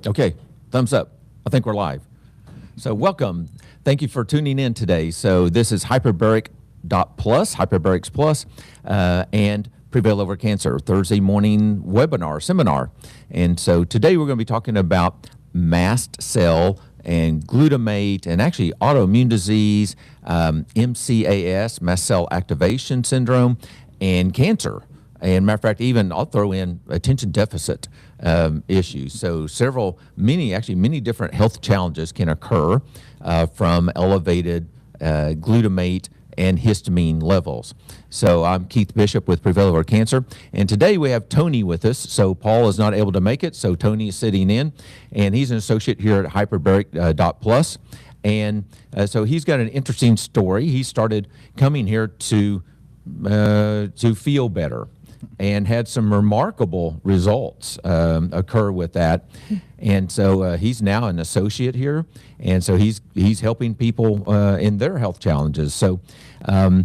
Okay, thumbs up. I think we're live. So welcome. Thank you for tuning in today. So this is Hyperbarics Plus, and Prevail Over Cancer, Thursday morning seminar. And so today we're going to be talking about mast cell and glutamate and actually autoimmune disease, MCAS, mast cell activation syndrome, and cancer. And matter of fact, even I'll throw in attention deficit issues. So many different health challenges can occur from elevated glutamate and histamine levels. So I'm Keith Bishop with Prevail Over Cancer, and today we have Tony with us. So Paul is not able to make it, so Tony is sitting in, and he's an associate here at Hyperbaric.plus. And so he's got an interesting story. He started coming here to feel better, and had some remarkable results occur with that. And so he's now an associate here, and so he's helping people in their health challenges. So this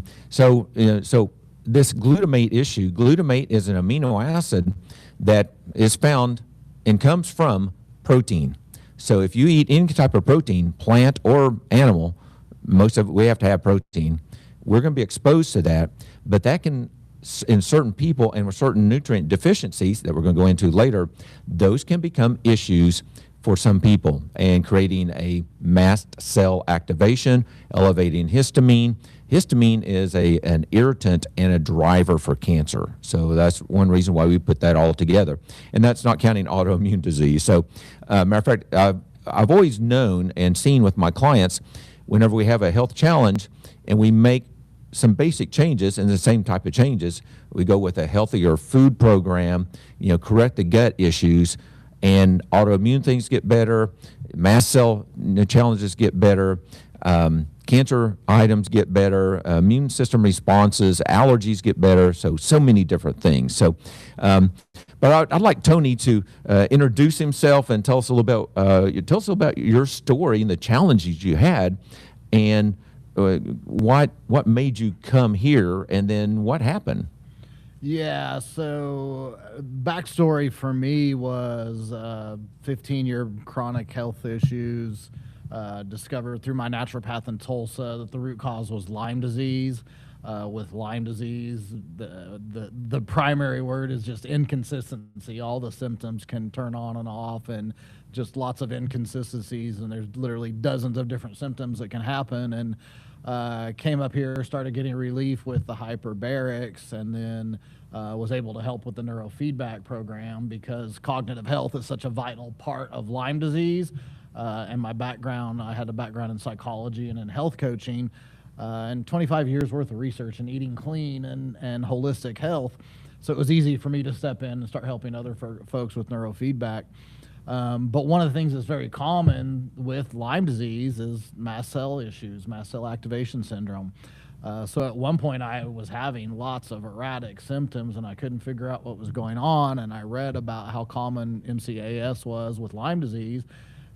glutamate issue, glutamate is an amino acid that is found and comes from protein. So if you eat any type of protein, plant or animal, most of it we have to have protein. We're going to be exposed to that, but that can, in certain people and with certain nutrient deficiencies that we're going to go into later, those can become issues for some people and creating a mast cell activation, elevating histamine. Histamine is an irritant and a driver for cancer. So that's one reason why we put that all together. And that's not counting autoimmune disease. So matter of fact, I've always known and seen with my clients, whenever we have a health challenge and we make some basic changes and the same type of changes, we go with a healthier food program, correct the gut issues, and autoimmune things get better, mast cell challenges get better, cancer items get better, immune system responses, allergies get better, so many different things. So, but I'd like Tony to introduce himself and tell us a little about your story and the challenges you had, and what made you come here, and then what happened? Yeah, so backstory for me was 15-year chronic health issues, discovered through my naturopath in Tulsa that the root cause was Lyme disease. With Lyme disease, the primary word is just inconsistency. All the symptoms can turn on and off, and just lots of inconsistencies, and there's literally dozens of different symptoms that can happen. And came up here, started getting relief with the hyperbarics, and then was able to help with the neurofeedback program because cognitive health is such a vital part of Lyme disease. And my background, I had a background in psychology and in health coaching, and 25 years worth of research in eating clean and holistic health. So it was easy for me to step in and start helping other folks with neurofeedback. But one of the things that's very common with Lyme disease is mast cell issues, mast cell activation syndrome. So at one point I was having lots of erratic symptoms and I couldn't figure out what was going on. And I read about how common MCAS was with Lyme disease.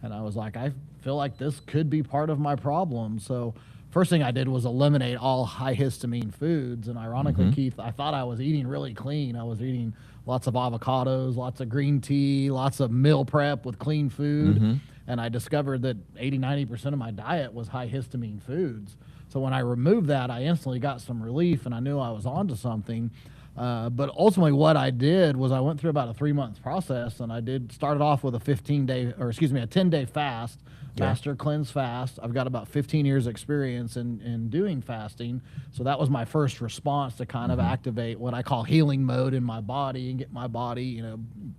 And I was like, I feel like this could be part of my problem. So first thing I did was eliminate all high histamine foods. And ironically, Keith, I thought I was eating really clean. I was eating lots of avocados, lots of green tea, lots of meal prep with clean food. And I discovered that 80–90% of my diet was high histamine foods. So when I removed that, I instantly got some relief and I knew I was onto something. But ultimately what I did was I went through about a 3-month process, and I started off with a 10-day fast, master cleanse fast. I've got about 15 years experience in doing fasting. So that was my first response to kind of activate what I call healing mode in my body and get my body,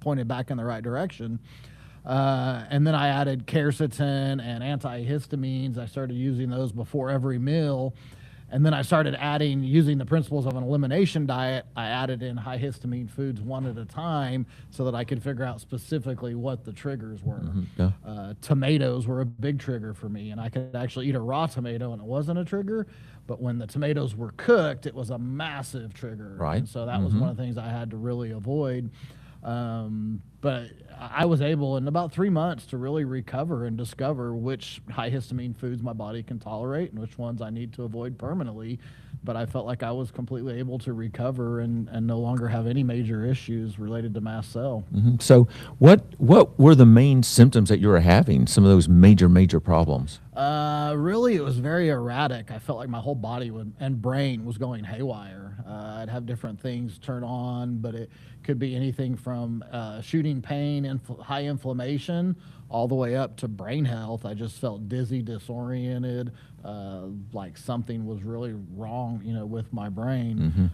pointed back in the right direction. And then I added quercetin and antihistamines. I started using those before every meal. And then I started using the principles of an elimination diet. I added in high histamine foods one at a time so that I could figure out specifically what the triggers were. Tomatoes were a big trigger for me, and I could actually eat a raw tomato and it wasn't a trigger. But when the tomatoes were cooked, it was a massive trigger. Right. And so that was one of the things I had to really avoid. But I was able in about 3 months to really recover and discover which high histamine foods my body can tolerate and which ones I need to avoid permanently but I felt like I was completely able to recover and no longer have any major issues related to mast cell. So what were the main symptoms that you were having, some of those major problems? Really, it was very erratic. I felt like my whole body and brain was going haywire. I'd have different things turn on, but it could be anything from shooting pain, high inflammation, all the way up to brain health. I just felt dizzy, disoriented, like something was really wrong, with my brain.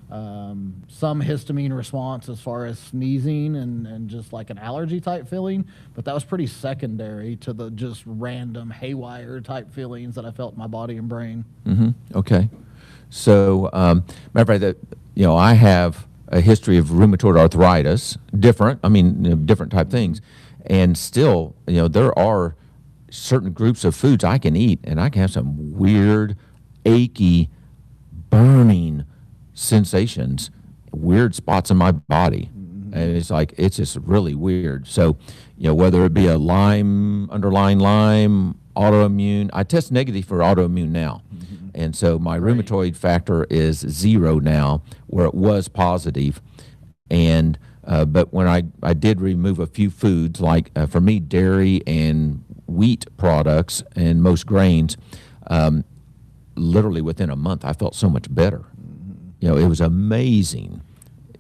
Some histamine response as far as sneezing and just like an allergy type feeling, but that was pretty secondary to the just random haywire type feelings that I felt in my body and brain. Okay. So, matter of fact, that I have a history of rheumatoid arthritis, different type things, and still, there are certain groups of foods I can eat, and I can have some weird, achy, burning sensations, weird spots in my body, and it's just really weird. So, whether it be a underlying Lyme, autoimmune, I test negative for autoimmune now. And so my rheumatoid factor is 0 now, where it was positive. And but when I did remove a few foods, like for me, dairy and wheat products and most grains, literally within a month, I felt so much better. It was amazing.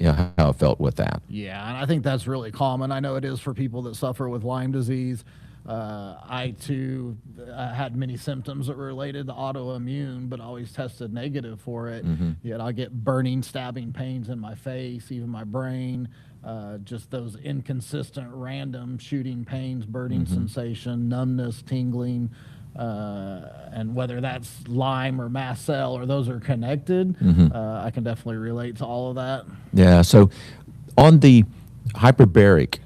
How I felt with that. Yeah, and I think that's really common. I know it is for people that suffer with Lyme disease. I too had many symptoms that were related to autoimmune, but always tested negative for it. Yet I get burning, stabbing pains in my face, even my brain, just those inconsistent, random shooting pains, burning sensation, numbness, tingling, and whether that's Lyme or mast cell or those are connected, I can definitely relate to all of that. Yeah. So on the hyperbaric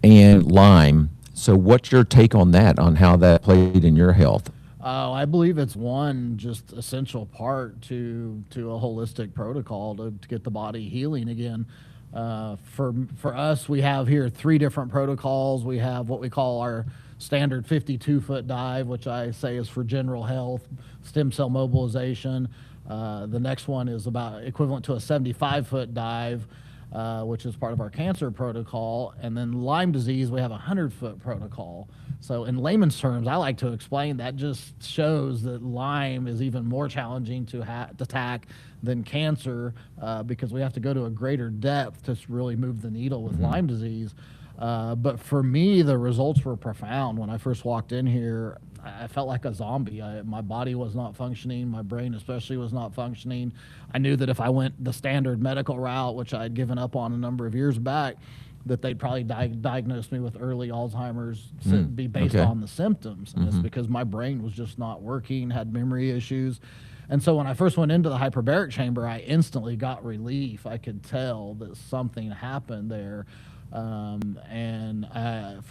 and Lyme, so what's your take on that, on how that played in your health? I believe it's one just essential part to a holistic protocol to get the body healing again. For us, we have here 3 different protocols. We have what we call our standard 52-foot dive, which I say is for general health, stem cell mobilization. The next one is about equivalent to a 75-foot dive, which is part of our cancer protocol. And then Lyme disease, we have a 100-foot protocol. So in layman's terms, I like to explain that just shows that Lyme is even more challenging to attack than cancer, because we have to go to a greater depth to really move the needle with Lyme disease. But for me, the results were profound. When I first walked in here, I felt like a zombie. My body was not functioning. My brain especially was not functioning. I knew that if I went the standard medical route, which I had given up on a number of years back, that they'd probably diagnose me with early Alzheimer's, be based on the symptoms. And it's because my brain was just not working, had memory issues. And so when I first went into the hyperbaric chamber, I instantly got relief. I could tell that something happened there. For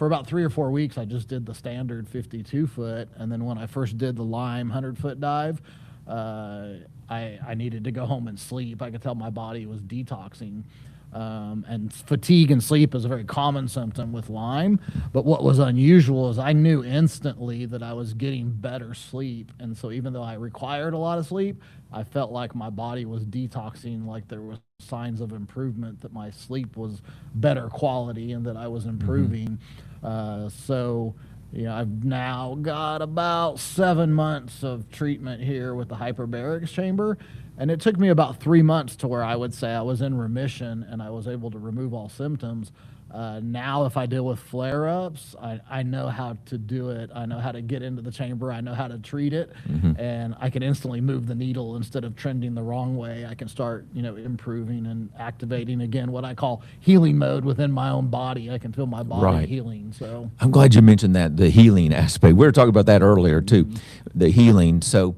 about 3 or 4 weeks, I just did the standard 52-foot. And then when I first did the Lyme 100-foot dive, I needed to go home and sleep. I could tell my body was detoxing. And fatigue and sleep is a very common symptom with Lyme. But what was unusual is I knew instantly that I was getting better sleep. And so even though I required a lot of sleep, I felt like my body was detoxing, like there was signs of improvement, that my sleep was better quality and that I was improving. So I've now got about 7 months of treatment here with the hyperbaric chamber. And it took me about 3 months to where I would say I was in remission and I was able to remove all symptoms. Now if I deal with flare-ups, I know how to do it. I know how to get into the chamber. I know how to treat it. And I can instantly move the needle instead of trending the wrong way. I can start, improving and activating again what I call healing mode within my own body. I can feel my body healing. So I'm glad you mentioned that, the healing aspect. We were talking about that earlier too, the healing. So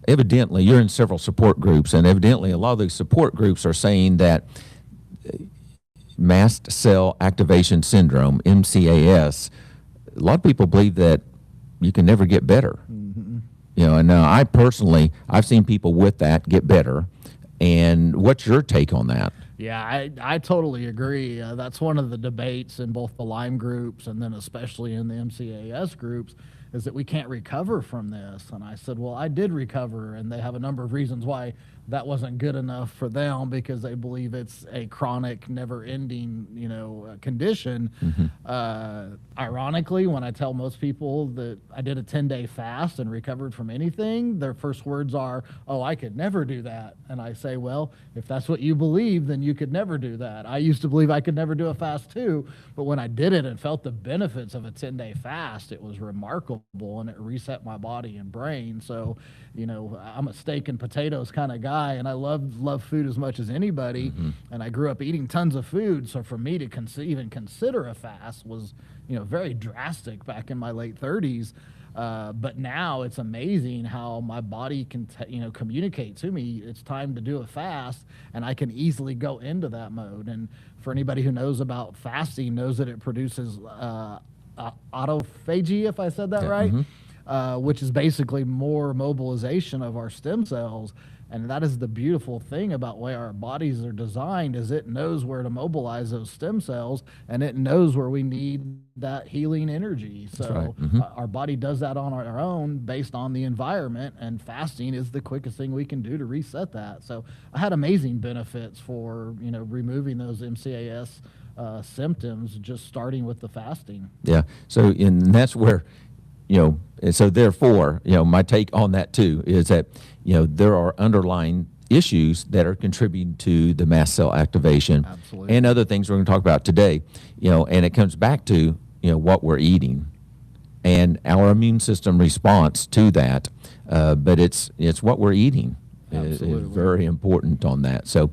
evidently you're in several support groups, and evidently a lot of those support groups are saying that mast cell activation syndrome, MCAS, a lot of people believe that you can never get better. And now I've seen people with that get better. And what's your take on that? Yeah, I totally agree. That's one of the debates in both the Lyme groups and then especially in the MCAS groups, is that we can't recover from this. And I said, well, I did recover, and they have a number of reasons why that wasn't good enough for them, because they believe it's a chronic, never-ending, condition. Ironically, when I tell most people that I did a 10-day fast and recovered from anything, their first words are, "Oh, I could never do that." And I say, well, if that's what you believe, then you could never do that. I used to believe I could never do a fast too, but when I did it and felt the benefits of a 10-day fast, it was remarkable, and it reset my body and brain. So, I'm a steak and potatoes kind of guy, and I love food as much as anybody, and I grew up eating tons of food. So for me to even consider a fast was, very drastic back in my late 30s. But now it's amazing how my body can, communicate to me it's time to do a fast, and I can easily go into that mode. And for anybody who knows about fasting, knows that it produces autophagy, if I said that right, which is basically more mobilization of our stem cells. And that is the beautiful thing about the way our bodies are designed, is it knows where to mobilize those stem cells, and it knows where we need that healing energy. So our body does that on our own based on the environment, and fasting is the quickest thing we can do to reset that. So I had amazing benefits for, removing those MCAS symptoms, just starting with the fasting. Yeah. So, and that's where, and so therefore, my take on that too is that, there are underlying issues that are contributing to the mast cell activation. Absolutely. And other things we're going to talk about today, and it comes back to, what we're eating and our immune system response to that. But it's what we're eating is very important on that. So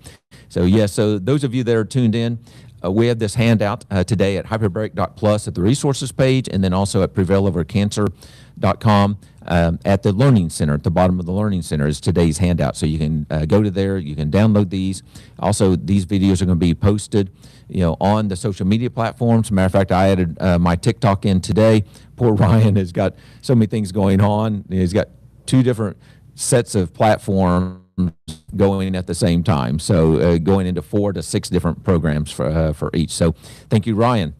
those of you that are tuned in, we have this handout today at hyperbaric.plus at the resources page, and then also at prevailovercancer.com at the Learning Center. At the bottom of the Learning Center is today's handout. So you can go to there, you can download these. Also, these videos are going to be posted on the social media platforms. Matter of fact, I added my TikTok in today. Poor Ryan has got so many things going on. He's got 2 different sets of platforms going at the same time, so going into 4 to 6 different programs for each. So thank you, Ryan,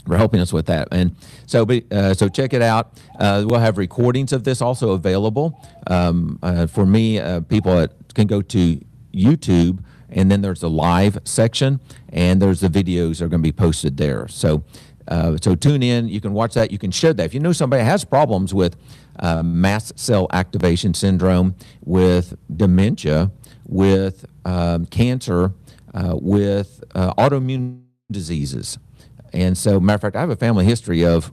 for helping us with that. And so check it out. We'll have recordings of this also available. For me, people can go to YouTube, and then there's a live section, and there's the videos that are going to be posted there. So tune in. You can watch that. You can share that. If you know somebody has problems with mast cell activation syndrome, with dementia, with cancer, with autoimmune diseases. And so, matter of fact, I have a family history of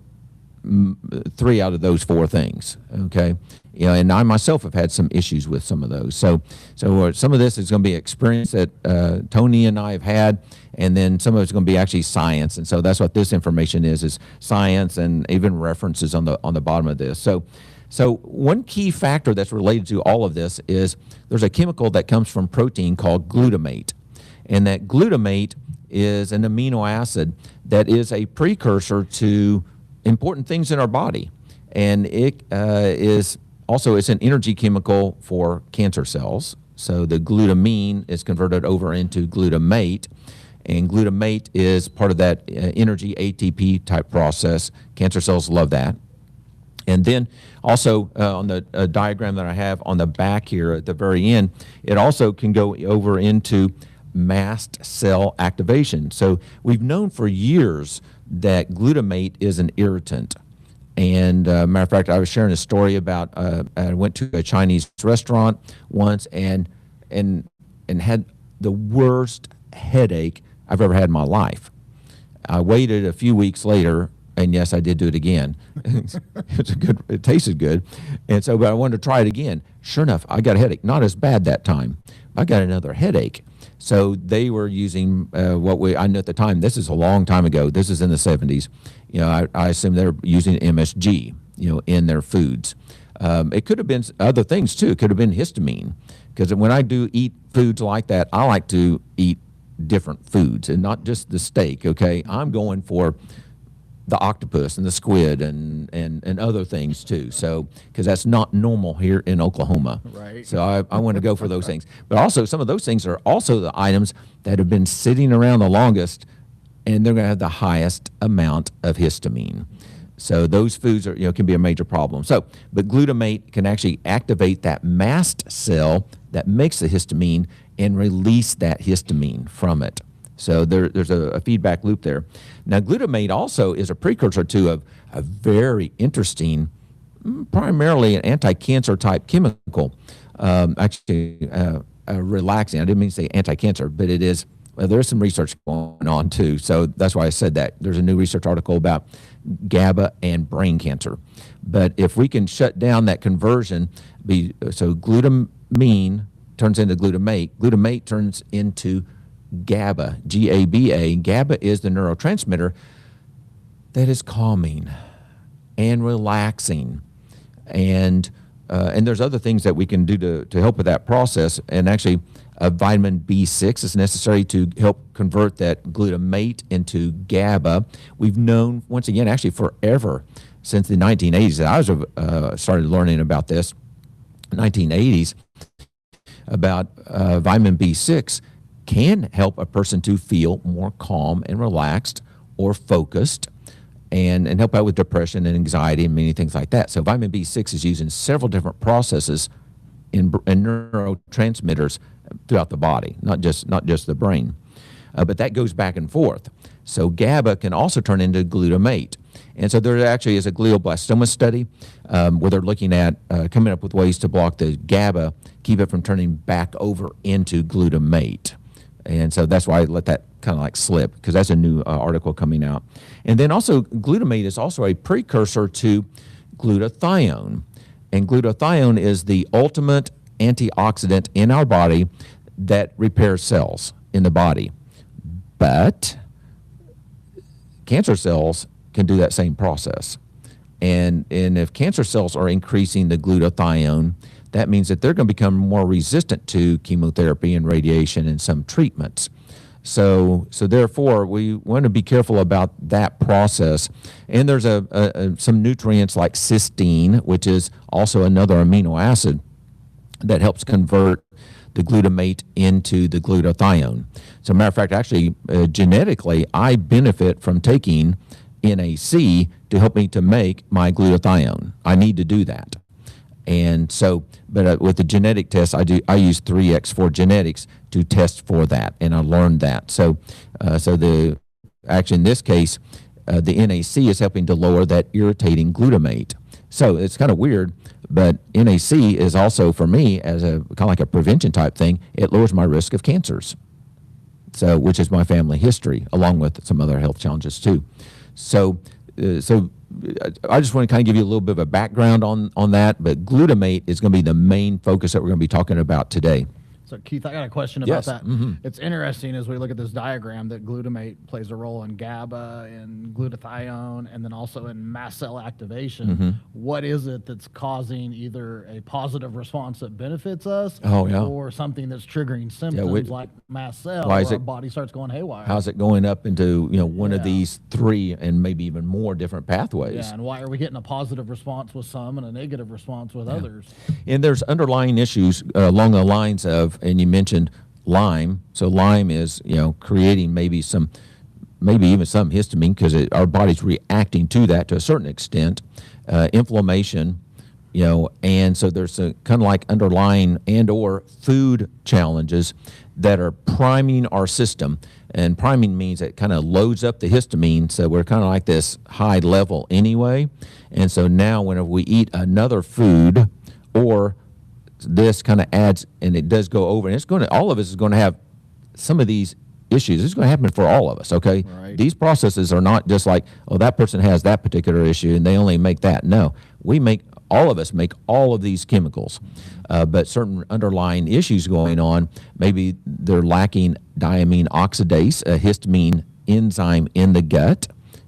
3 out of those 4 things, okay? And I myself have had some issues with some of those. So some of this is going to be experience that Tony and I have had, and then some of it's going to be actually science. And so that's what this information is science, and even references on the bottom of this. So one key factor that's related to all of this is there's a chemical that comes from protein called glutamate. And that glutamate is an amino acid that is a precursor to important things in our body. And it is also, it's an energy chemical for cancer cells. So the glutamine is converted over into glutamate, and glutamate is part of that energy ATP type process. Cancer cells love that. And then also on the diagram that I have on the back here at the very end, it also can go over into mast cell activation. So we've known for years that glutamate is an irritant. And matter of fact, I was sharing a story about I went to a Chinese restaurant once and had the worst headache I've ever had in my life. I waited a few weeks later, and yes, I did do it again. It tasted good. And so, but I wanted to try it again. Sure enough, I got a headache. Not as bad that time. I got another headache. So they were using I know at the time, this is a long time ago. This is in the 70s. I assume they're using MSG, in their foods. It could have been other things too. It could have been histamine. Because when I do eat foods like that, I like to eat different foods and not just the steak, okay? I'm going for the octopus and the squid and other things too. So, because that's not normal here in Oklahoma. Right. So I want to go for those things. But also some of those things are also the items that have been sitting around the longest, and they're going to have the highest amount of histamine. So those foods are, can be a major problem. So, but glutamate can actually activate that mast cell that makes the histamine and release that histamine from it. So there's a feedback loop there. Now, glutamate also is a precursor to a very interesting, primarily an anti-cancer type chemical. Relaxing. I didn't mean to say anti-cancer, but it is. Well, there's some research going on too. So that's why I said that. There's a new research article about GABA and brain cancer. But if we can shut down that conversion, so glutamine turns into glutamate. Glutamate turns into GABA, G-A-B-A. GABA is the neurotransmitter that is calming and relaxing. And there's other things that we can do to help with that process. And actually, vitamin B6 is necessary to help convert that glutamate into GABA. We've known, once again, actually forever, since the 1980s, that I was started learning about this, 1980s, about vitamin B6 can help a person to feel more calm and relaxed or focused, and help out with depression and anxiety and many things like that. So vitamin B6 is used in several different processes in neurotransmitters throughout the body, not just the brain. But that goes back and forth. So GABA can also turn into glutamate. And so there actually is a glioblastoma study where they're looking at coming up with ways to block the GABA, keep it from turning back over into glutamate. And so that's why I let that kind of like slip, because that's a new article coming out. And then also glutamate is also a precursor to glutathione. And glutathione is the ultimate antioxidant in our body that repairs cells in the body. But cancer cells can do that same process. And if cancer cells are increasing the glutathione, that means that they're going to become more resistant to chemotherapy and radiation and some treatments. So therefore, we want to be careful about that process. And there's some nutrients like cysteine, which is also another amino acid that helps convert the glutamate into the glutathione. So, matter of fact, actually, genetically, I benefit from taking NAC to help me to make my glutathione. I need to do that. And so, but with the genetic test, I use 3X4 genetics to test for that, and I learned that. So, actually in this case, the NAC is helping to lower that irritating glutamate. So it's kind of weird, but NAC is also, for me, as a kind of like a prevention type thing, it lowers my risk of cancers. So, which is my family history, along with some other health challenges too. So I just want to kind of give you a little bit of a background on that, but glutamate is going to be the main focus that we're going to be talking about today. So, Keith, I got a question about Yes. that. Mm-hmm. It's interesting as we look at this diagram that glutamate plays a role in GABA and glutathione and then also in mast cell activation. Mm-hmm. What is it that's causing either a positive response that benefits us or something that's triggering symptoms like mast cell where our body starts going haywire? How's it going up into one of these three and maybe even more different pathways? Yeah, and why are we getting a positive response with some and a negative response with others? And there's underlying issues along the lines of, and you mentioned Lyme. So Lyme is, creating maybe even some histamine because our body's reacting to that to a certain extent. Inflammation, and so there's a kind of like underlying and or food challenges that are priming our system. And priming means it kind of loads up the histamine, so we're kind of like this high level anyway. And so now whenever we eat another food or this kind of adds, and it does go over, and all of us is going to have some of these issues. It's going to happen for all of us, okay? Right. These processes are not just like, oh, that person has that particular issue and they only make that. No, all of us make all of these chemicals, but certain underlying issues going on, maybe they're lacking diamine oxidase, a histamine enzyme in the gut.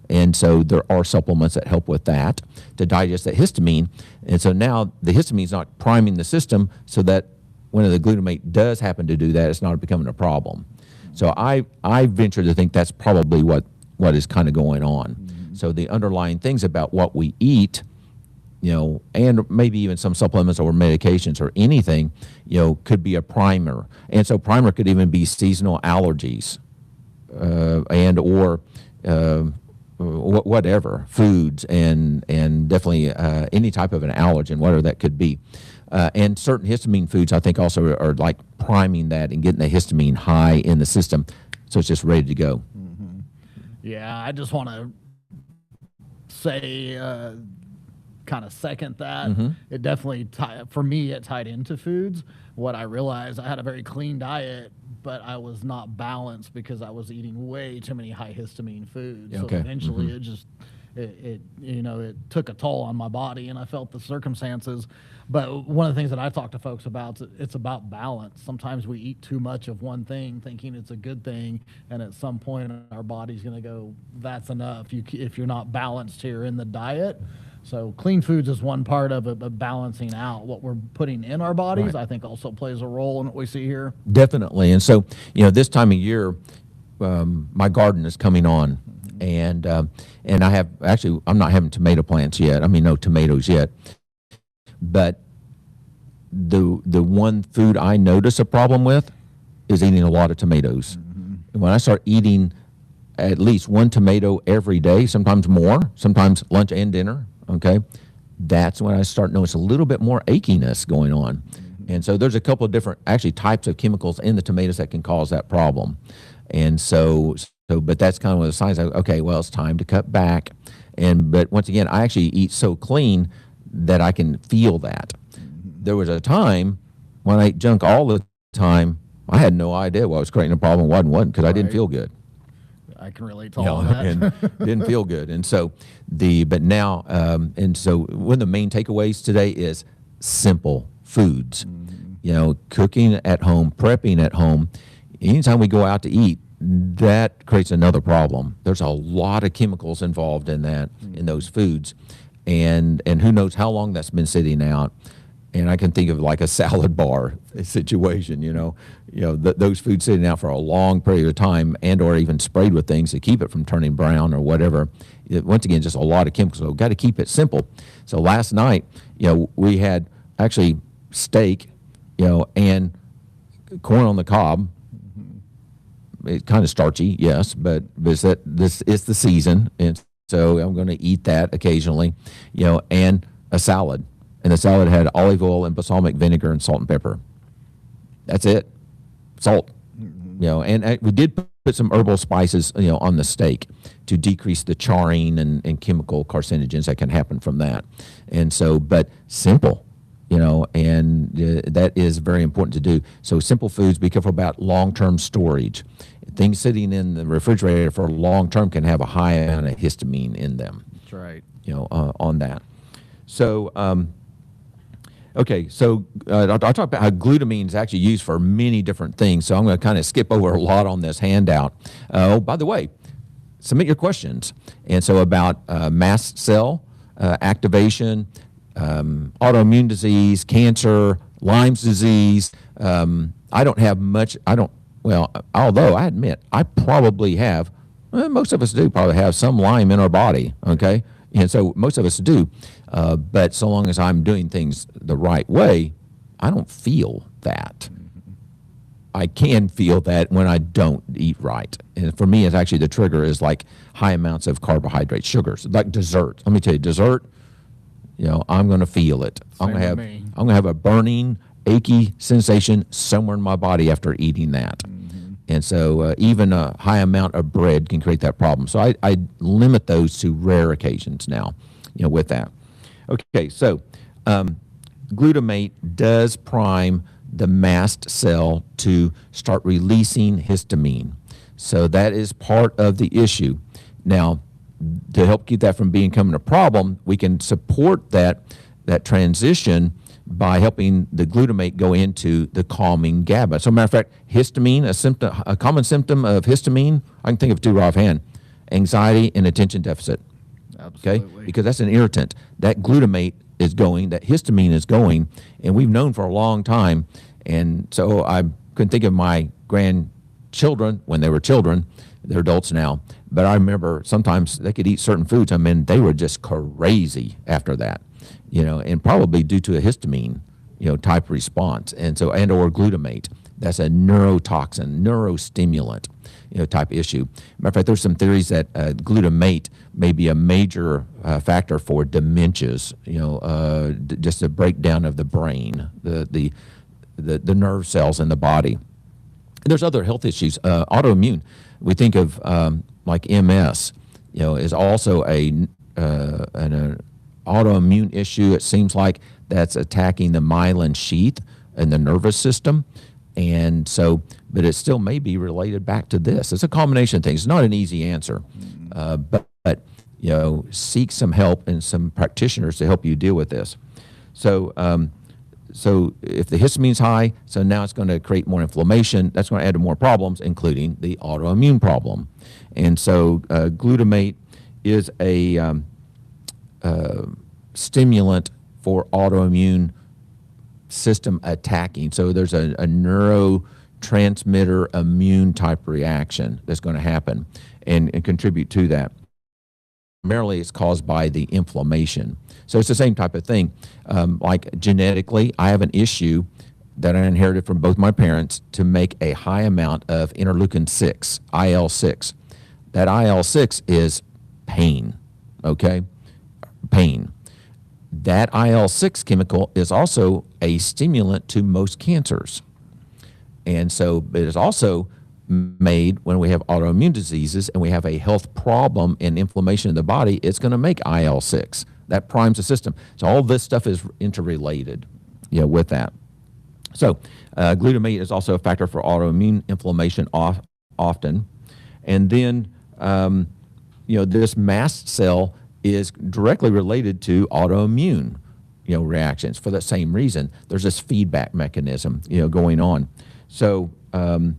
And so there are supplements that help with that to digest that histamine. And so now the histamine is not priming the system so that when the glutamate does happen to do that, it's not becoming a problem. So I venture to think that's probably what is kind of going on. Mm-hmm. So the underlying things about what we eat, and maybe even some supplements or medications or anything, could be a primer. And so primer could even be seasonal allergies and or whatever foods, and definitely any type of an allergen, whatever that could be. And certain histamine foods, I think, also are like priming that and getting the histamine high in the system, so it's just ready to go. Mm-hmm. Yeah, I just want to say, kind of second that. Mm-hmm. It definitely, for me, it tied into foods. What I realized, I had a very clean diet, but I was not balanced because I was eating way too many high histamine foods. Okay. So eventually, Mm-hmm. it took a toll on my body, and I felt the circumstances. But one of the things that I talk to folks about, it's about balance. Sometimes we eat too much of one thing, thinking it's a good thing, and at some point, our body's going to go, "That's enough." If you're not balanced here in the diet. So clean foods is one part of it, but balancing out what we're putting in our bodies, Right. I think, also plays a role in what we see here. Definitely. And so, this time of year, my garden is coming on, and I have actually, I'm not having tomato plants yet. I mean, no tomatoes yet. But the one food I notice a problem with is eating a lot of tomatoes. Mm-hmm. And when I start eating at least one tomato every day, sometimes more, sometimes lunch and dinner, okay, that's when I start noticing a little bit more achiness going on. Mm-hmm. And so there's a couple of different actually types of chemicals in the tomatoes that can cause that problem. And but that's kind of one of the signs of, okay, well, it's time to cut back. But once again, I actually eat so clean that I can feel that. Mm-hmm. There was a time when I ate junk all the time, I had no idea what was creating a problem, what wasn't, because I didn't feel good. I can relate to all of that. And didn't feel good. And so but now, and so one of the main takeaways today is simple foods. Mm-hmm. Cooking at home, prepping at home. Anytime we go out to eat, that creates another problem. There's a lot of chemicals involved in that, in those foods. And who knows how long that's been sitting out. And I can think of like a salad bar situation, those foods sitting out for a long period of time, and or even sprayed with things to keep it from turning brown or whatever. Once again, just a lot of chemicals. So got to keep it simple. So last night, we had actually steak, and corn on the cob. It's kind of starchy, yes, but this is the season, and so I'm going to eat that occasionally, and a salad. And the salad had olive oil and balsamic vinegar and salt and pepper. That's it. Salt. Mm-hmm. And we did put some herbal spices, on the steak to decrease the charring and chemical carcinogens that can happen from that. And so, but simple, and that is very important to do. So simple foods, be careful about long-term storage. Things sitting in the refrigerator for long-term can have a high amount of histamine in them. That's right. On that. So, okay, so I'll talk about how glutamine is actually used for many different things. So I'm going to kind of skip over a lot on this handout. By the way, submit your questions. And so about mast cell activation, autoimmune disease, cancer, Lyme's disease. I don't have much. Although I admit I probably have, most of us do probably have some Lyme in our body, okay? And so most of us do. But so long as I'm doing things the right way, I don't feel that. I can feel that when I don't eat right. And for me, it's actually the trigger is like high amounts of carbohydrates, sugars, like dessert. Let me tell you, dessert, I'm going to feel it. I'm going to have a burning, achy sensation somewhere in my body after eating that. Mm-hmm. And so even a high amount of bread can create that problem. So I limit those to rare occasions now, with that. Okay, so glutamate does prime the mast cell to start releasing histamine. So that is part of the issue. Now, to help keep that from becoming a problem, we can support that transition by helping the glutamate go into the calming GABA. So, matter of fact, histamine, a common symptom of histamine, I can think of two offhand: anxiety and attention deficit. Absolutely. Okay, because that's an irritant. That glutamate is going, that histamine is going, and we've known for a long time. And so I couldn't think of my grandchildren when they were children. They're adults now, but I remember sometimes they could eat certain foods. I mean, they were just crazy after that, and probably due to a histamine, type response, and or glutamate. That's a neurotoxin, neurostimulant, type issue. Matter of fact, there's some theories that glutamate may be a major factor for dementias. Just a breakdown of the brain, the nerve cells in the body. There's other health issues. Autoimmune. We think of like MS. Is also an autoimmune issue. It seems like that's attacking the myelin sheath in the nervous system. And so, but it still may be related back to this. It's a combination of things. It's not an easy answer, but seek some help and some practitioners to help you deal with this. So, so if the histamine's high, so now it's going to create more inflammation. That's going to add to more problems, including the autoimmune problem. And so, glutamate is a stimulant for autoimmune system attacking. So there's a neurotransmitter immune type reaction that's going to happen and contribute to that. Primarily it's caused by the inflammation. So it's the same type of thing. Like genetically, I have an issue that I inherited from both my parents to make a high amount of interleukin-6, IL-6. That IL-6 is pain, okay? Pain. That IL-6 chemical is also a stimulant to most cancers. And so it is also made when we have autoimmune diseases and we have a health problem and inflammation in the body, it's going to make IL-6. That primes the system. So all this stuff is interrelated, with that. So glutamate is also a factor for autoimmune inflammation often. And then, this mast cell is directly related to autoimmune, reactions for the same reason. There's this feedback mechanism, going on. So, matter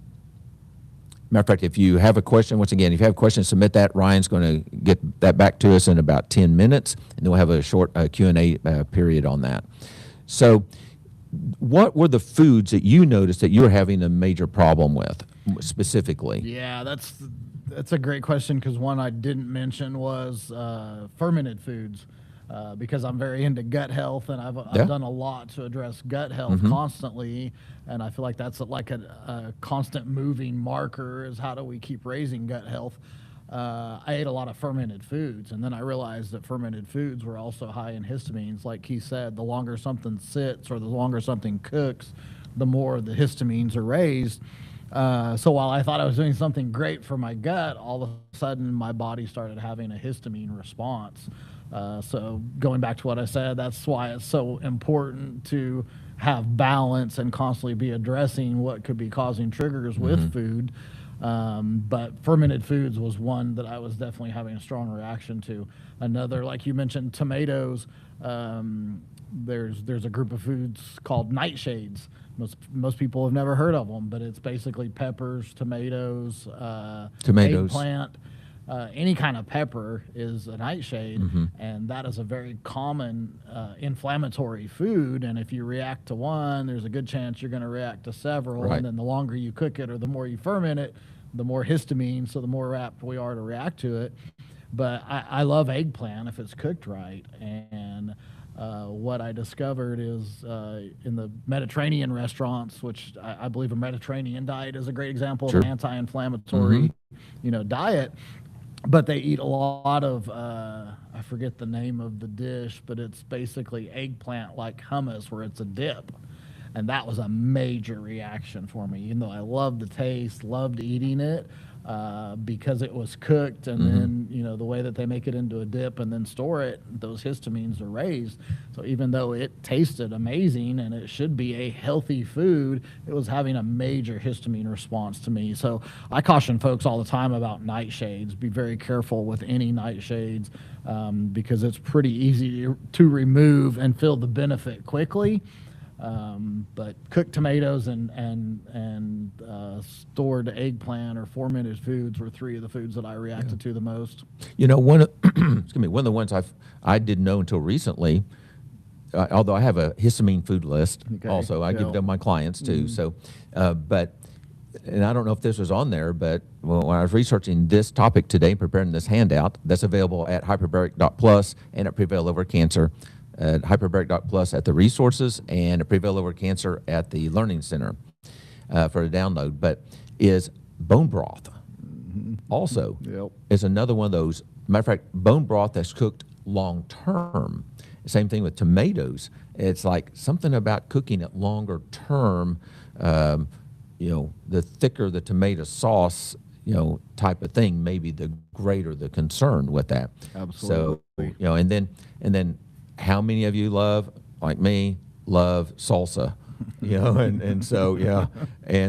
of fact, if you have a question, once again, if you have a question, submit that. Ryan's going to get that back to us in about 10 minutes, and then we'll have a short Q&A period on that. So what were the foods that you noticed that you were having a major problem with specifically? Yeah, that's a great question, because one I didn't mention was fermented foods, because I'm very into gut health, and I've done a lot to address gut health constantly, and I feel like that's like a constant moving marker is how do we keep raising gut health. I ate a lot of fermented foods, and then I realized that fermented foods were also high in histamines. Like he said, the longer something sits or the longer something cooks, the more the histamines are raised. So while I thought I was doing something great for my gut, all of a sudden my body started having a histamine response. So going back to what I said, that's why it's so important to have balance and constantly be addressing what could be causing triggers with food. But fermented foods was one that I was definitely having a strong reaction to. Another, like you mentioned, tomatoes. There's a group of foods called nightshades. Most people have never heard of them, but it's basically peppers, tomatoes, eggplant. Any kind of pepper is a nightshade, and that is a very common inflammatory food. And if you react to one, there's a good chance you're going to react to several. Right. And then the longer you cook it or the more you ferment it, the more histamine, so the more apt we are to react to it. But I love eggplant if it's cooked right. And what I discovered is in the Mediterranean restaurants, which I believe a Mediterranean diet is a great example of an anti-inflammatory, diet. But they eat a lot of, I forget the name of the dish, but it's basically eggplant like hummus where it's a dip. And that was a major reaction for me, even though I loved the taste, loved eating it, because it was cooked, and then, the way that they make it into a dip and then store it, those histamines are raised. So even though it tasted amazing and it should be a healthy food, it was having a major histamine response to me. So I caution folks all the time about nightshades. Be very careful with any nightshades, because it's pretty easy to remove and feel the benefit quickly. But cooked tomatoes and stored eggplant or fermented foods were three of the foods that I reacted to the most. One of one of the ones I didn't know until recently, although I have a histamine food list also, I give them to my clients too. So, and I don't know if this was on there, but when I was researching this topic today, preparing this handout, that's available at hyperbaric.plus and at Prevail Over Cancer. At hyperbaric.plus at the resources, and at Prevail Over Cancer at the Learning Center. for the download, but is bone broth. Also, is another one of those. Matter of fact, bone broth that's cooked long term. Same thing with tomatoes. It's like something about cooking it longer term. The thicker the tomato sauce, type of thing, maybe the greater the concern with that. Absolutely. So, and then how many of you like me, love salsa? And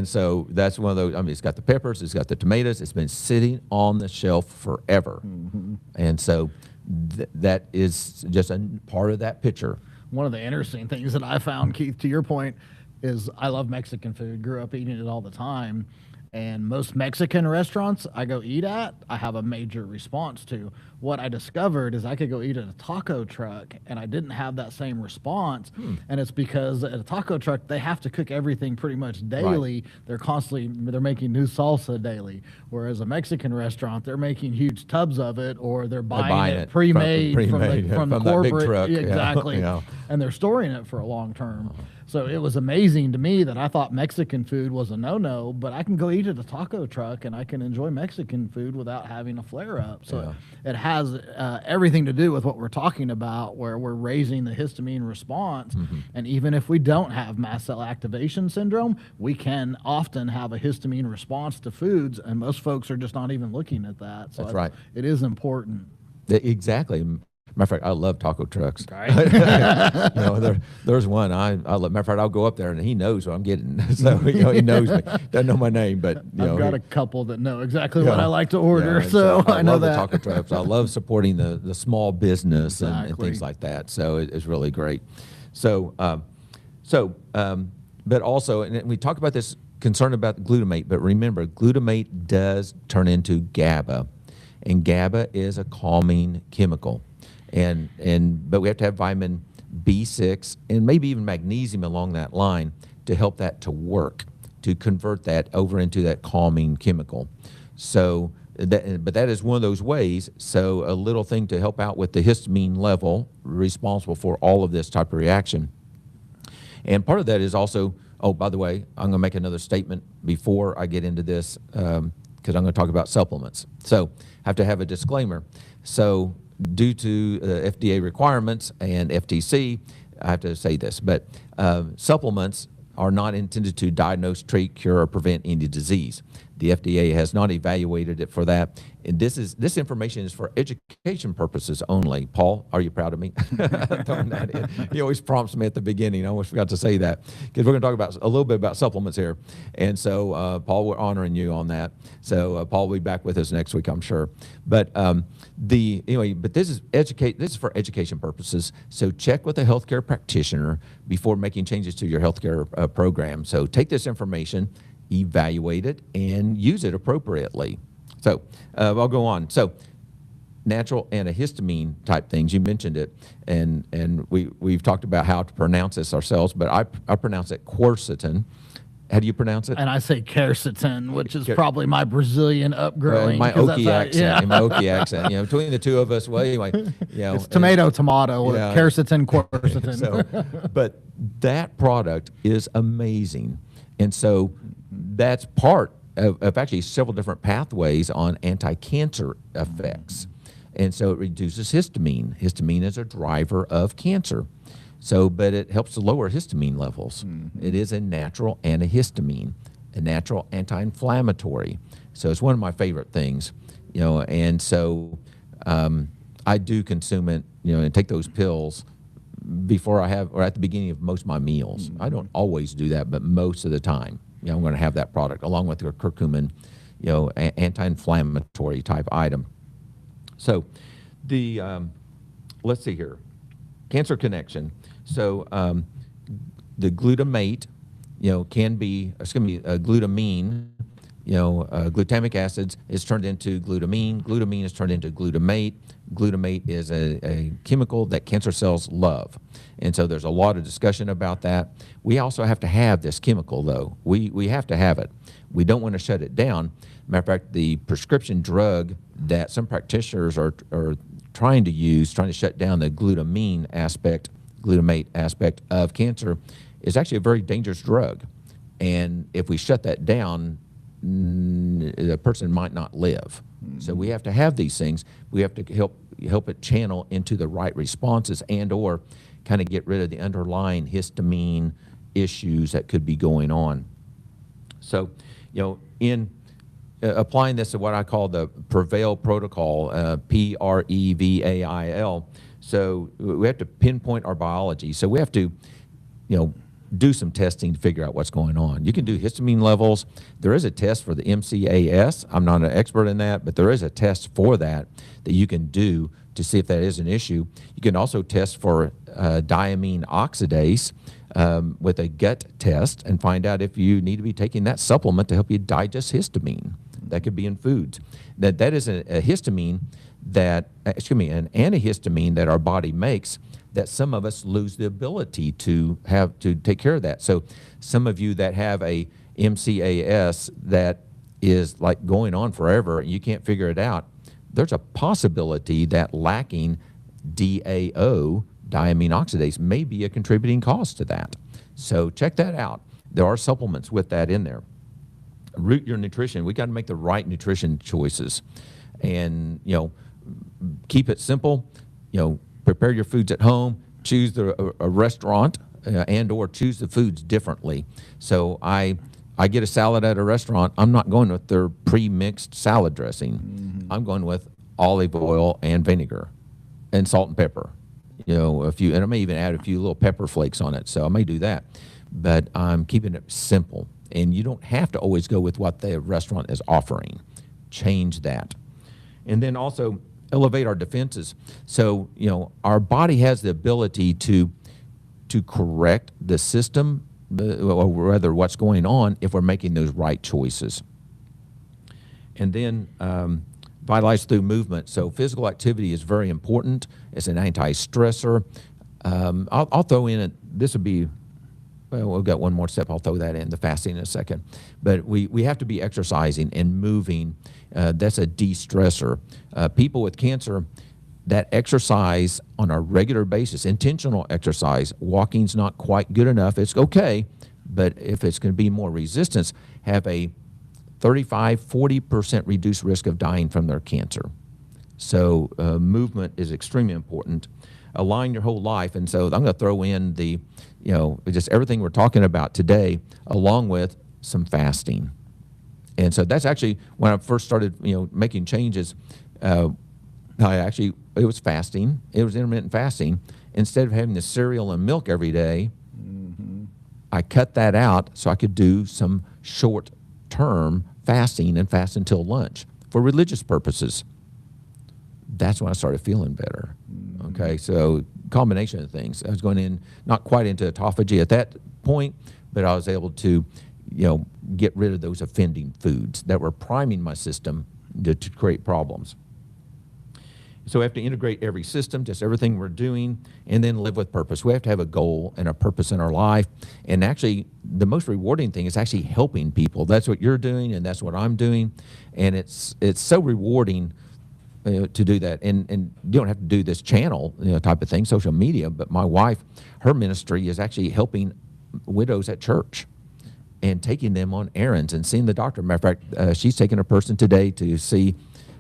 so that's one of those. I mean, it's got the peppers, it's got the tomatoes, it's been sitting on the shelf forever. And so that is just a part of that picture. One of the interesting things that I found, Keith, to your point, is I love Mexican food, grew up eating it all the time. And most Mexican restaurants I go eat at, I have a major response to. What I discovered is I could go eat at a taco truck and I didn't have that same response. And it's because at a taco truck, they have to cook everything pretty much daily. Right. They're making new salsa daily. Whereas a Mexican restaurant, they're making huge tubs of it, or they're buying it pre-made from the corporate. Big truck. Exactly. And they're storing it for a long term. So it was amazing to me that I thought Mexican food was a no-no, but I can go eat at a taco truck and I can enjoy Mexican food without having a flare-up. So it has everything to do with what we're talking about, where we're raising the histamine response. And even if we don't have mast cell activation syndrome, we can often have a histamine response to foods, and most folks are just not even looking at that. So that's right. It is important. Exactly. Matter of fact, I love taco trucks. Right. There's one I love. Matter of fact, I'll go up there and he knows what I'm getting. So he knows me. Doesn't know my name, but I've got a couple that know exactly what I like to order. So I know love that. The taco trucks. I love supporting the small business and things like that. So it's really great. But also, and we talk about this concern about glutamate, but remember, glutamate does turn into GABA, and GABA is a calming chemical. But we have to have vitamin B6 and maybe even magnesium along that line to help that to work, to convert that over into that calming chemical. So, but that is one of those ways. So a little thing to help out with the histamine level responsible for all of this type of reaction. And part of that is also, oh, by the way, I'm going to make another statement before I get into this because I'm going to talk about supplements. So I have to have a disclaimer. So due to FDA requirements and FTC, I have to say this, but supplements are not intended to diagnose, treat, cure, or prevent any disease. The FDA has not evaluated it for that. And this information is for education purposes only. Paul, are you proud of me? Throwing that in. He always prompts me at the beginning. I almost forgot to say that because we're going to talk about a little bit about supplements here. And so, Paul, we're honoring you on that. So, Paul will be back with us next week, I'm sure. But but this is for education purposes. So, check with a healthcare practitioner before making changes to your healthcare program. So, take this information, evaluate it, and use it appropriately. So I'll go on. So natural antihistamine type things, you mentioned it, and we've talked about how to pronounce this ourselves, but I pronounce it quercetin. How do you pronounce it? And I say quercetin, which is probably my Brazilian upgrowing. My Okie accent. My Okie accent. Between the two of us, well, anyway, it's tomato, quercetin, quercetin. But that product is amazing, and so that's part of actually several different pathways on anti-cancer effects. And so it reduces histamine. Histamine is a driver of cancer. So, but it helps to lower histamine levels. It is a natural antihistamine, a natural anti-inflammatory. So it's one of my favorite things, and so I do consume it, and take those pills before I have, or at the beginning of most of my meals. I don't always do that, but most of the time. I'm going to have that product along with your curcumin, anti-inflammatory type item. So let's see here, cancer connection. So the glutamate, can be, glutamine, glutamic acids is turned into glutamine. Glutamine is turned into glutamate. Glutamate is a chemical that cancer cells love. And so there's a lot of discussion about that. We also have to have this chemical, though. We have to have it. We don't want to shut it down. Matter of fact, the prescription drug that some practitioners are trying to shut down the glutamate aspect of cancer is actually a very dangerous drug. And if we shut that down, the person might not live. So we have to have these things. We have to help it channel into the right responses and or kind of get rid of the underlying histamine issues that could be going on. So, in applying this to what I call the Prevail protocol, Prevail. So we have to pinpoint our biology. So we have to, do some testing to figure out what's going on. You can do histamine levels. There is a test for the MCAS. I'm not an expert in that, but there is a test for that you can do to see if that is an issue. You can also test for diamine oxidase with a gut test and find out if you need to be taking that supplement to help you digest histamine. That could be in foods. That is a histamine an antihistamine that our body makes that some of us lose the ability to take care of that. So some of you that have a MCAS that is like going on forever and you can't figure it out, there's a possibility that lacking DAO, diamine oxidase, may be a contributing cause to that. So check that out. There are supplements with that in there. Root your nutrition. We got to make the right nutrition choices, and keep it simple. Prepare your foods at home. Choose a restaurant, and or choose the foods differently. So I get a salad at a restaurant. I'm not going with their pre-mixed salad dressing. Mm-hmm. I'm going with olive oil and vinegar, and salt and pepper. A few, and I may even add a few little pepper flakes on it. So I may do that, but I'm keeping it simple. And you don't have to always go with what the restaurant is offering. Change that. And then also elevate our defenses. So, our body has the ability to correct the system, or rather what's going on, if we're making those right choices. And then vitalize through movement. So physical activity is very important. It's an anti-stressor. I'll throw in this would be, we've got one more step. I'll throw that in, the fasting in a second. But we have to be exercising and moving. That's a de-stressor. People with cancer that exercise on a regular basis, intentional exercise, walking's not quite good enough. It's okay, but if it's going to be more resistance, have a 35-40% reduced risk of dying from their cancer. So movement is extremely important. Align your whole life, and so I'm going to throw in the, just everything we're talking about today, along with some fasting. And so that's actually when I first started, making changes. It was fasting. It was intermittent fasting. Instead of having the cereal and milk every day, mm-hmm. I cut that out so I could do some short-term fasting and fast until lunch for religious purposes. That's when I started feeling better. Mm-hmm. Okay, so combination of things. I was going in, not quite into autophagy at that point, but I was able to, get rid of those offending foods that were priming my system to create problems. So we have to integrate every system, just everything we're doing, and then live with purpose. We have to have a goal and a purpose in our life. And actually, the most rewarding thing is actually helping people. That's what you're doing, and that's what I'm doing. And it's so rewarding to do that. And you don't have to do this channel type of thing, social media, but my wife, her ministry is actually helping widows at church and taking them on errands and seeing the doctor. Matter of fact, she's taking a person today to see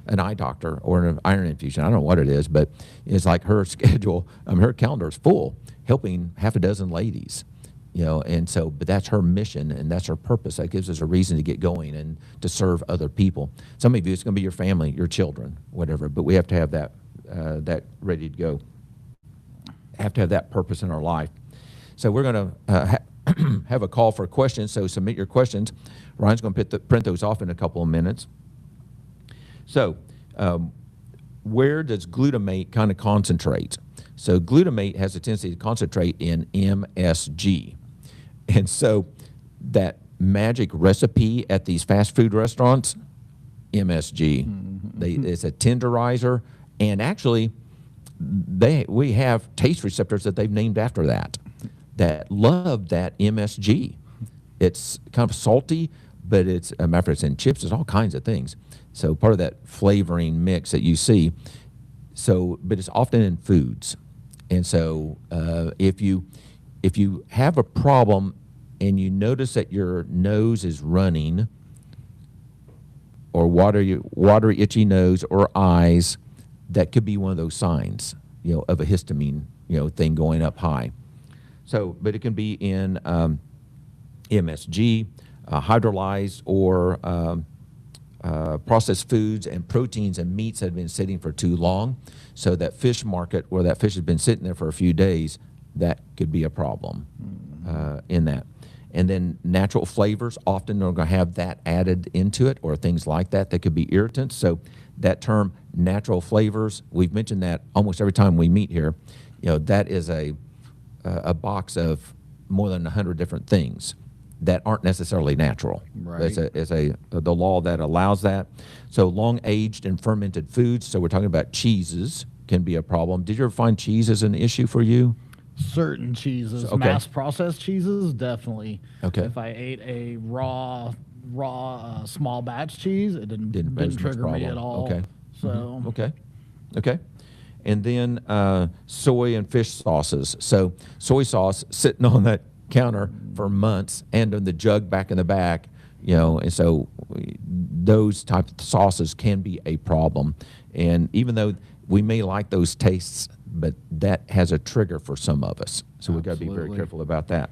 an eye doctor or an iron infusion. I don't know what it is, but it's like her schedule, her calendar is full, helping half a dozen ladies, and so, but that's her mission and that's her purpose. That gives us a reason to get going and to serve other people. Some of you, it's going to be your family, your children, whatever, but we have to have that ready to go. Have to have that purpose in our life. So we're going to have a call for questions, so submit your questions. Ryan's going to print those off in a couple of minutes. So where does glutamate kind of concentrate? So glutamate has a tendency to concentrate in MSG. And so that magic recipe at these fast food restaurants, MSG, mm-hmm. It's a tenderizer. And actually, we have taste receptors that they've named after that love that MSG. It's kind of salty, but it's in chips, there's all kinds of things. So part of that flavoring mix that you see. So, but it's often in foods. And so if you have a problem and you notice that your nose is running, or watery, itchy nose or eyes, that could be one of those signs, of a histamine, thing going up high. So, but it can be in MSG, hydrolyzed or processed foods and proteins and meats that have been sitting for too long. So that fish market where that fish has been sitting there for a few days, that could be a problem in that. And then natural flavors, often they're going to have that added into it, or things like that that could be irritants. So that term, natural flavors, we've mentioned that almost every time we meet here. That is a box of more than 100 different things that aren't necessarily natural. Right. It's the law that allows that. So long aged and fermented foods. So we're talking about cheeses can be a problem. Did you ever find cheese as an issue for you? Certain cheeses, Okay. mass processed cheeses, definitely. Okay. If I ate a raw small batch cheese, it didn't Didn't pose much trigger me problem. at all. Okay. So Okay. And then soy and fish sauces. So soy sauce sitting on that counter for months, and in the jug back in the back, and so those types of sauces can be a problem. And even though we may like those tastes, but that has a trigger for some of us. So we've got to be very Absolutely. careful about that.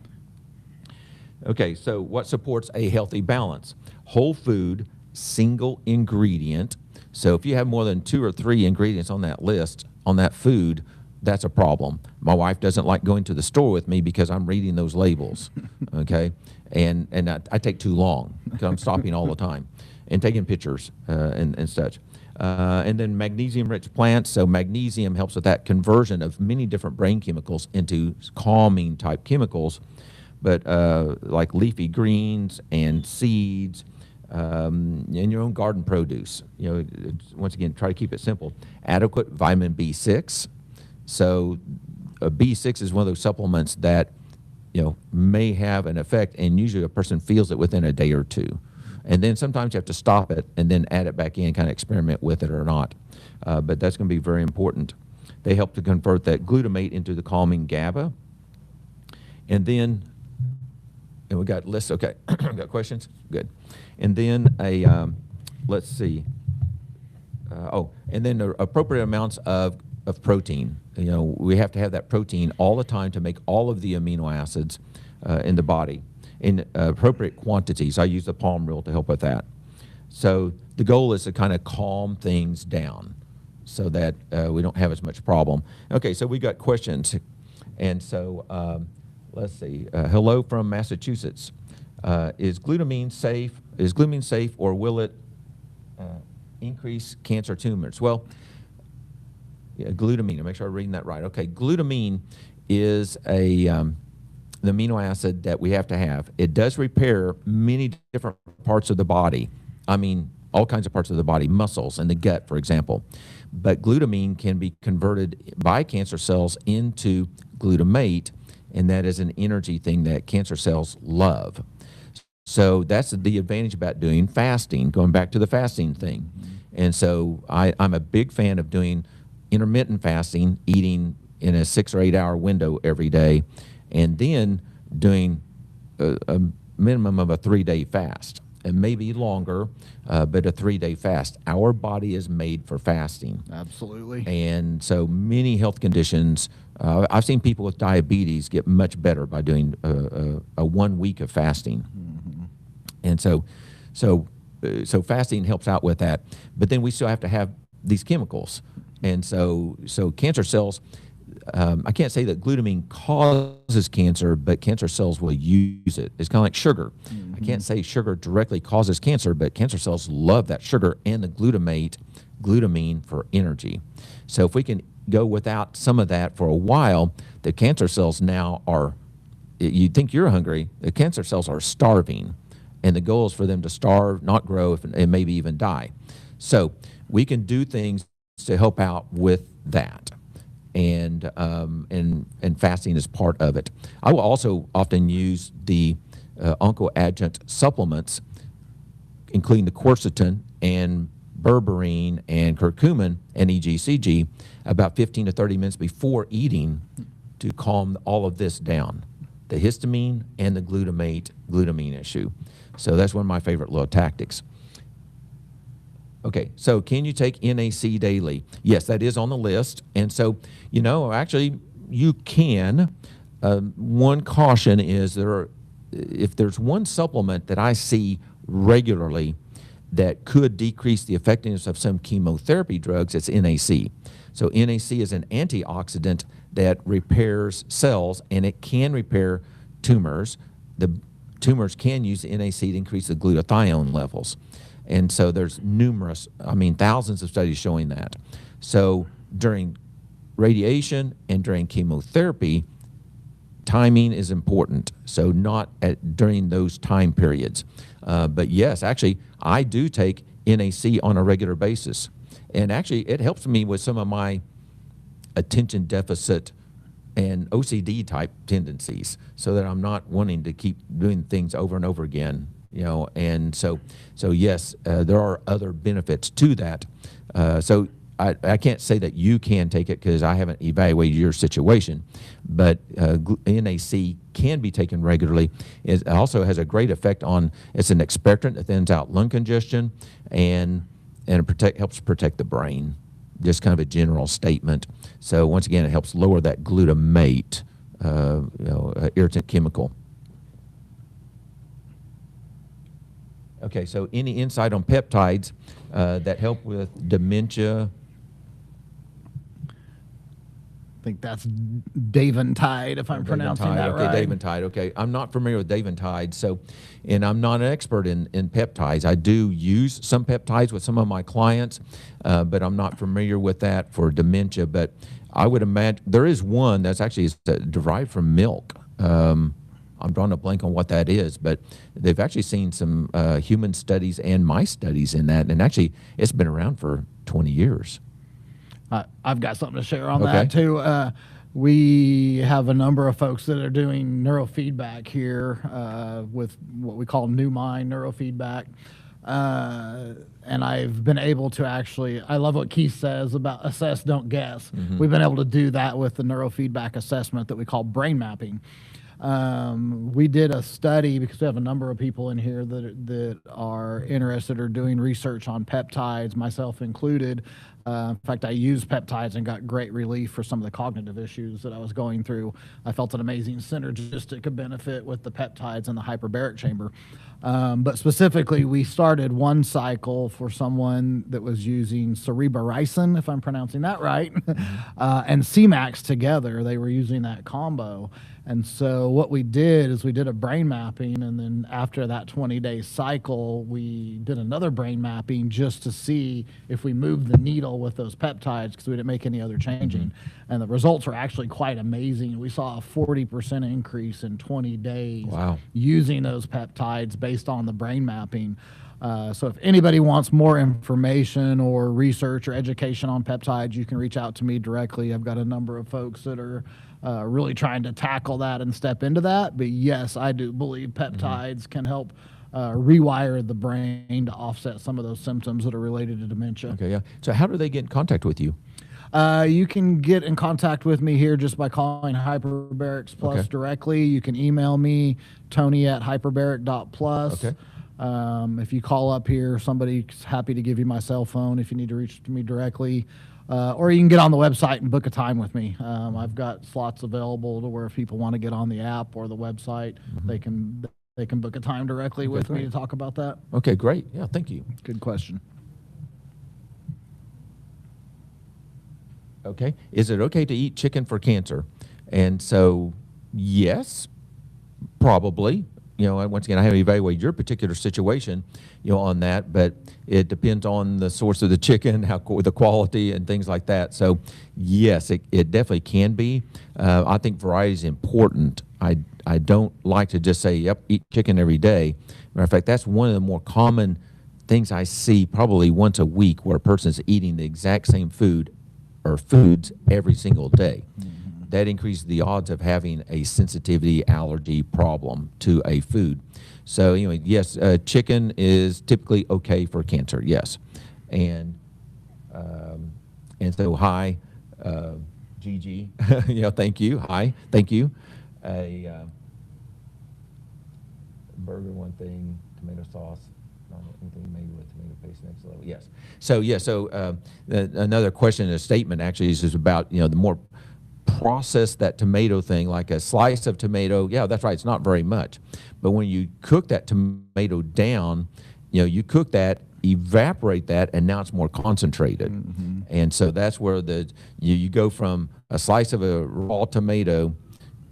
Okay, so what supports a healthy balance? Whole food, single ingredient. So if you have more than 2 or 3 ingredients on that list, on that food, that's a problem. My wife doesn't like going to the store with me because I'm reading those labels, okay? And I take too long because I'm stopping all the time and taking pictures and such. And then magnesium-rich plants. So magnesium helps with that conversion of many different brain chemicals into calming-type chemicals. But like leafy greens and seeds, and your own garden produce. Once again, try to keep it simple. Adequate vitamin B6. So B6 is one of those supplements that may have an effect, and usually a person feels it within a day or two. And then sometimes you have to stop it and then add it back in, kind of experiment with it or not. But that's going to be very important. They help to convert that glutamate into the calming GABA. And we got lists. Okay, got questions? Good. And then let's see. And then the appropriate amounts of protein. We have to have that protein all the time to make all of the amino acids in the body in appropriate quantities. I use the palm rule to help with that. So the goal is to kind of calm things down so that we don't have as much problem. Okay, so we got questions. And so let's see. Hello from Massachusetts. Is glutamine safe, or will it increase cancer tumors? Well, yeah, glutamine. I'll make sure I'm reading that right. Okay, glutamine is the amino acid that we have to have. It does repair many different parts of the body. I mean, all kinds of parts of the body, muscles and the gut, for example. But glutamine can be converted by cancer cells into glutamate, and that is an energy thing that cancer cells love. So that's the advantage about doing fasting, going back to the fasting thing. And so I'm a big fan of doing intermittent fasting, eating in a 6 or 8 hour window every day, and then doing a minimum of a 3-day fast, and maybe longer, but a 3-day fast. Our body is made for fasting. absolutely. And so many health conditions, I've seen people with diabetes get much better by doing a 1 week of fasting. And so fasting helps out with that. But then we still have to have these chemicals. And so cancer cells, I can't say that glutamine causes cancer, but cancer cells will use it. It's kind of like sugar. I can't say sugar directly causes cancer, but cancer cells love that sugar and the glutamine for energy. So if we can go without some of that for a while, the cancer cells now are, you think you're hungry, the cancer cells are starving. And the goal is for them to starve, not grow, and maybe even die. So we can do things to help out with that. And fasting is part of it. I will also often use the oncoadjuvant supplements, including the quercetin and berberine and curcumin and EGCG, about 15 to 30 minutes before eating to calm all of this down. the histamine and the glutamine issue. So that's one of my favorite little tactics. Okay, so can you take NAC daily? Yes, that is on the list. And so, actually you can. One caution is if there's one supplement that I see regularly that could decrease the effectiveness of some chemotherapy drugs, it's NAC. So NAC is an antioxidant that repairs cells, and it can repair tumors. The tumors can use NAC to increase the glutathione levels. And so there's thousands of studies showing that. So during radiation and during chemotherapy, timing is important. So not during those time periods. But yes, actually, I do take NAC on a regular basis. And actually, it helps me with some of my attention deficit and OCD type tendencies, so that I'm not wanting to keep doing things over and over again. And so yes, there are other benefits to that. So I can't say that you can take it because I haven't evaluated your situation, but NAC can be taken regularly. It also has a great effect it's an expectorant that thins out lung congestion, and it helps protect the brain. Just kind of a general statement. So once again, it helps lower that glutamate, irritant chemical. Okay, so any insight on peptides that help with dementia? I think that's Daventide, if I'm pronouncing that right. Okay, Daventide. Okay, I'm not familiar with Daventide, and I'm not an expert in peptides. I do use some peptides with some of my clients, but I'm not familiar with that for dementia. But I would imagine there is one that's actually derived from milk. I'm drawing a blank on what that is, but they've actually seen some human studies and mice studies in that, and actually it's been around for 20 years. I've got something to share on that too. We have a number of folks that are doing neurofeedback here with what we call new mind neurofeedback. And I've been able to I love what Keith says about assess, don't guess. Mm-hmm. We've been able to do that with the neurofeedback assessment that we call brain mapping. We did a study because we have a number of people in here that are interested or doing research on peptides, myself included. In fact, I used peptides and got great relief for some of the cognitive issues that I was going through. I felt an amazing synergistic benefit with the peptides in the hyperbaric chamber. But specifically, we started one cycle for someone that was using cerebroricin, if I'm pronouncing that right, and CMAX together. They were using that combo. And so what we did is we did a brain mapping, and then after that 20-day cycle, we did another brain mapping just to see if we moved the needle with those peptides, because we didn't make any other changing. Mm-hmm. And the results were actually quite amazing. We saw a 40% increase in 20 days using those peptides based on the brain mapping. So if anybody wants more information or research or education on peptides, you can reach out to me directly. I've got a number of folks that are really trying to tackle that and step into that. But yes, I do believe peptides can help rewire the brain to offset some of those symptoms that are related to dementia. Okay, yeah. So how do they get in contact with you? You can get in contact with me here just by calling Hyperbarics Plus directly. You can email me, tony@hyperbaric.plus. Okay. If you call up here, somebody's happy to give you my cell phone if you need to reach me directly. Or you can get on the website and book a time with me. I've got slots available to where if people want to get on the app or the website, they can book a time directly with me to talk about that. Okay, great. Yeah, thank you. Good question. Okay. Is it okay to eat chicken for cancer? And so, yes, probably. Once again, I haven't evaluated your particular situation, on that, but it depends on the source of the chicken, the quality, and things like that. So, yes, it definitely can be. I think variety is important. I don't like to just say, yep, eat chicken every day. Matter of fact, that's one of the more common things I see probably once a week, where a person's eating the exact same food or foods every single day. Mm-hmm. That increases the odds of having a sensitivity allergy problem to a food. So anyway, yes, chicken is typically okay for cancer, yes. And so hi, Gigi, thank you, hi, thank you. burger, one thing, tomato sauce, not anything made with tomato paste next level. Yes. So yeah. So another question, a statement actually is about the more process that tomato thing, like a slice of tomato. Yeah, that's right. It's not very much, but when you cook that tomato down, you cook that, evaporate that, and now it's more concentrated. And so that's where you go from a slice of a raw tomato,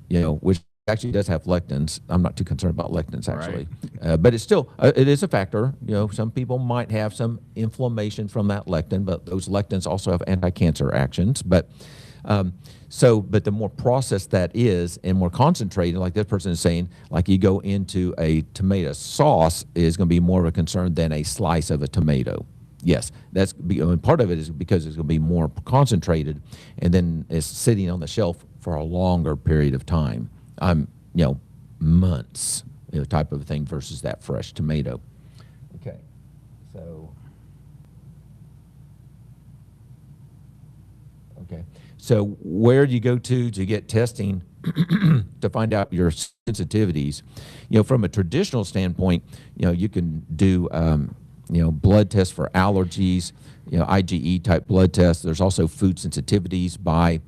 which actually does have lectins. I'm not too concerned about lectins actually, but it's still it is a factor. Some people might have some inflammation from that lectin, but those lectins also have anti-cancer actions. But but the more processed that is and more concentrated, like this person is saying, like you go into a tomato sauce is going to be more of a concern than a slice of a tomato. Yes, that's part of it is because it's going to be more concentrated, and then it's sitting on the shelf for a longer period of time. Months, type of thing versus that fresh tomato. Okay, so. Okay, so where do you go to get testing to find out your sensitivities? From a traditional standpoint, you can do blood tests for allergies, IgE type blood tests. There's also food sensitivities by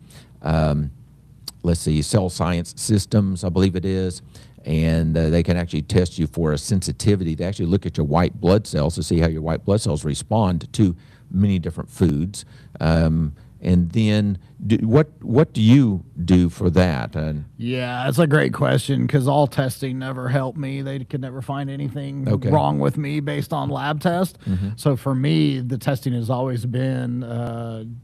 let's see, Cell Science Systems, I believe it is, and they can actually test you for a sensitivity. They actually look at your white blood cells to see how your white blood cells respond to many different foods. And then what do you do for that? Yeah, that's a great question because all testing never helped me. They could never find anything wrong with me based on lab test. So for me, the testing has always been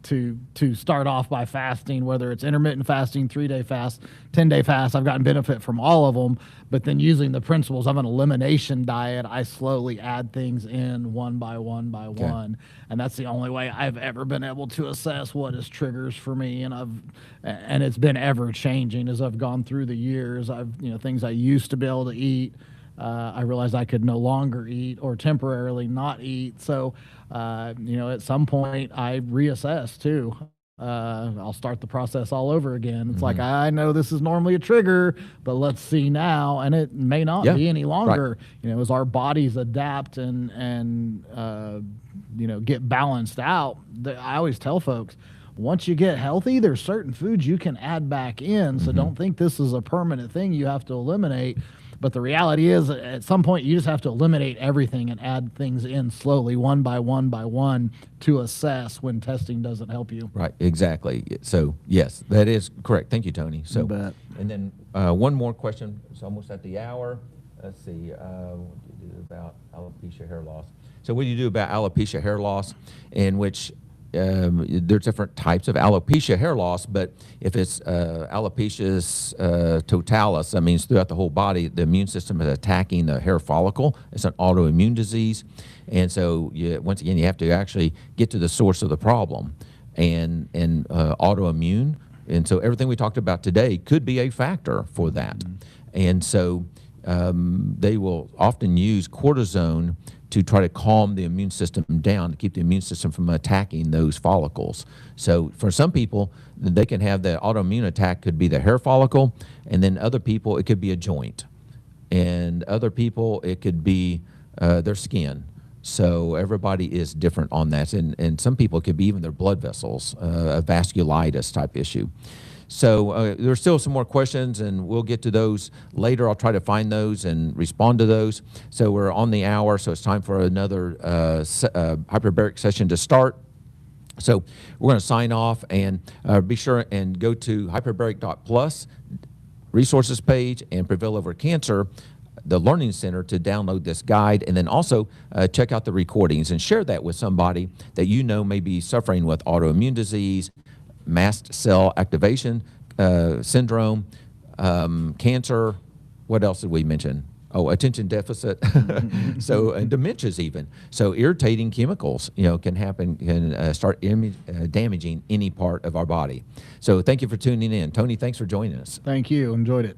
to start off by fasting, whether it's intermittent fasting, 3-day fast, 10-day fast. I've gotten benefit from all of them, but then using the principles of an elimination diet, I slowly add things in one by one by one. And that's the only way I've ever been able to assess what is triggers for me. And it's been ever changing as I've gone through the years. Things I used to be able to eat, I realized I could no longer eat or temporarily not eat. So, at some point I reassess too. I'll start the process all over again. It's like, I know this is normally a trigger, but let's see now. And it may not be any longer, as our bodies adapt and get balanced out. I always tell folks, once you get healthy, there's certain foods you can add back in. So don't think this is a permanent thing you have to eliminate. But the reality is, at some point, you just have to eliminate everything and add things in slowly, one by one by one, to assess when testing doesn't help you. Right, exactly. So, yes, that is correct. Thank you, Tony. So, You bet. And then one more question. It's almost at the hour. Let's see. What do you do about alopecia hair loss? So, what do you do about alopecia hair loss, in which there's different types of alopecia hair loss, but if it's alopecia totalis, that means throughout the whole body, the immune system is attacking the hair follicle. It's an autoimmune disease. And so, once again, you have to actually get to the source of the problem. And autoimmune, and so everything we talked about today could be a factor for that. And so they will often use cortisone to try to calm the immune system down, to keep the immune system from attacking those follicles. So for some people, they can have the autoimmune attack could be the hair follicle, and then other people, it could be a joint. And other people, it could be their skin. So everybody is different on that. And some people, it could be even their blood vessels, a vasculitis type issue. So there's still some more questions, and we'll get to those later. I'll try to find those and respond to those. So we're on the hour, so it's time for another hyperbaric session to start. So we're going to sign off, and be sure and go to hyperbaric.plus resources page and Prevail Over Cancer, the Learning Center, to download this guide, and then also check out the recordings and share that with somebody that may be suffering with autoimmune disease, mast cell activation syndrome, cancer. What else did we mention? Oh, attention deficit. So, and dementias even. So irritating chemicals, can happen, can start damaging any part of our body. So thank you for tuning in. Tony, thanks for joining us. Thank you. Enjoyed it.